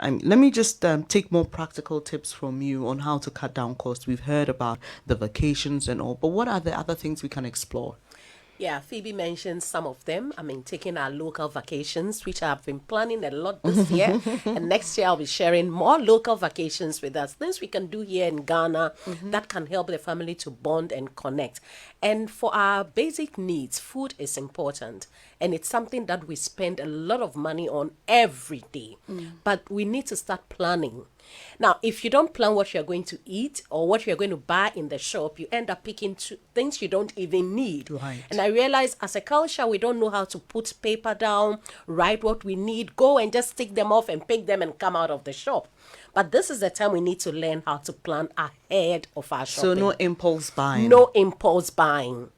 let me just take more practical tips from you on how to cut down costs. We've heard about the vacations and all, but what are the other things we can explore? Yeah, Phoebe mentioned some of them. I mean, taking our local vacations, which I've been planning a lot this year. And next year, I'll be sharing more local vacations with us. Things we can do here in Ghana that can help the family to bond and connect. And for our basic needs, food is important. And it's something that we spend a lot of money on every day. But we need to start planning. Now, if you don't plan what you're going to eat or what you're going to buy in the shop, you end up picking things you don't even need. Right. And I realize as a culture, we don't know how to put paper down, write what we need, go and just tick them off and pick them and come out of the shop. But this is the time we need to learn how to plan ahead of our shopping. So no impulse buying. No impulse buying.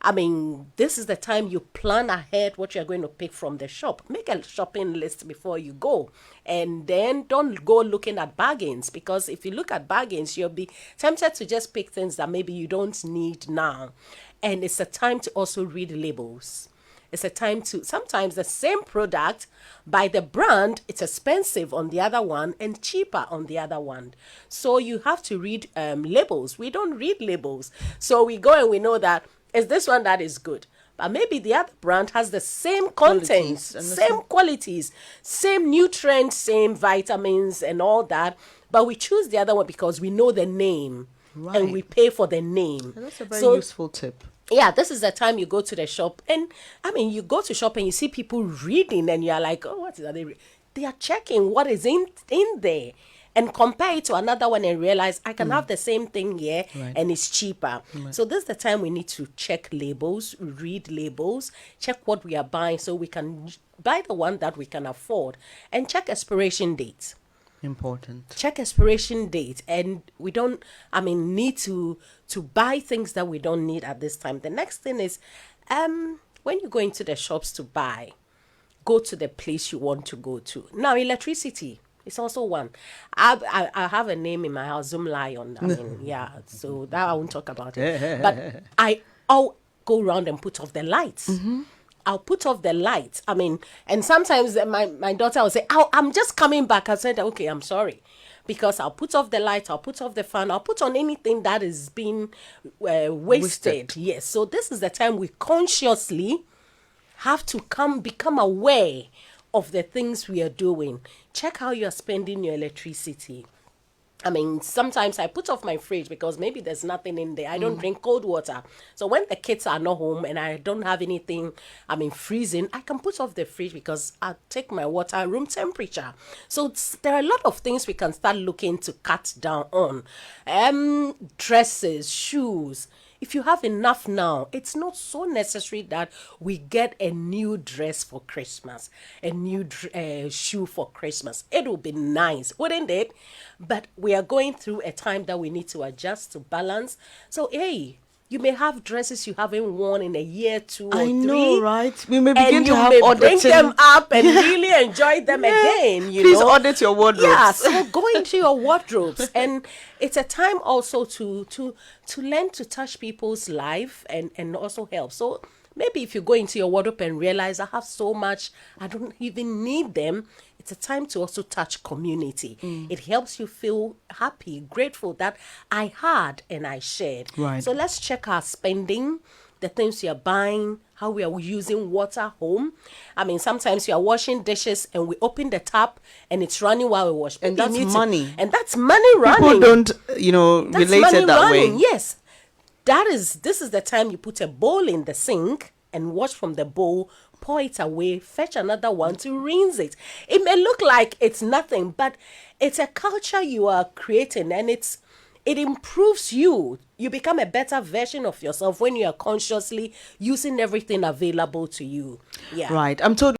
I mean, this is the time you plan ahead what you're going to pick from the shop. Make a shopping list before you go. And then don't go looking at bargains, because if you look at bargains, you'll be tempted to just pick things that maybe you don't need now. And it's a time to also read labels. It's a time to, sometimes the same product by the brand, it's expensive on the other one and cheaper on the other one. So you have to read labels. We don't read labels. So we go and we know that it's this one that is good. But maybe the other brand has the same contents, same qualities, same nutrients, same vitamins and all that. But we choose the other one because we know the name. Right. And we pay for the name. And that's a very useful tip. Yeah, this is the time you go to the shop. And I mean, you go to shop and you see people reading and you're like, oh, what is that? They are checking what is in there. And compare it to another one and realize I can have the same thing here and it's cheaper. Right. So this is the time we need to check labels, read labels, check what we are buying so we can buy the one that we can afford, and check expiration dates. Important. Check expiration date, and we don't, need to buy things that we don't need at this time. The next thing is, when you go into the shops to buy, go to the place you want to go to. Now, electricity. It's also one. I have a name in my house, Zoom Lion. So that I won't talk about it. But I'll go around and put off the lights. Mm-hmm. I'll put off the lights. And sometimes my daughter will say, I'm just coming back. I said, okay, I'm sorry. Because I'll put off the light, I'll put off the fan, I'll put on anything that is being wasted. Yes. So this is the time we consciously have to become aware of the things we are doing. Check how you're spending your electricity. Sometimes I put off my fridge because maybe there's nothing in there. I don't drink cold water. So when the kids are not home and I don't have anything, freezing, I can put off the fridge because I take my water room temperature. So there are a lot of things we can start looking to cut down on. Dresses, shoes. If you have enough now, it's not so necessary that we get a new dress for Christmas, a new shoe for Christmas. It would be nice, wouldn't it? But we are going through a time that we need to adjust to balance. So, hey, you may have dresses you haven't worn in a year, 2 or 3. I know, right? We may begin to have auditing. Bring them up and really enjoy them again. Please audit your wardrobes. Yeah, so go into your wardrobes. And it's a time also to learn to touch people's life and also help. So maybe if you go into your wardrobe and realize I have so much, I don't even need them, it's a time to also touch community. It helps you feel happy, grateful that I had and I shared. Right. So let's check our spending, the things you're buying, how we are using water home. Sometimes you are washing dishes and we open the tap and it's running while we wash. And that's money. And that's money running. People don't, relate it that way. Yes. This is the time you put a bowl in the sink and wash from the bowl, pour it away, fetch another one to rinse it. It may look like it's nothing, but it's a culture you are creating, and it improves you. You become a better version of yourself when you are consciously using everything available to you. Yeah. Right. I'm totally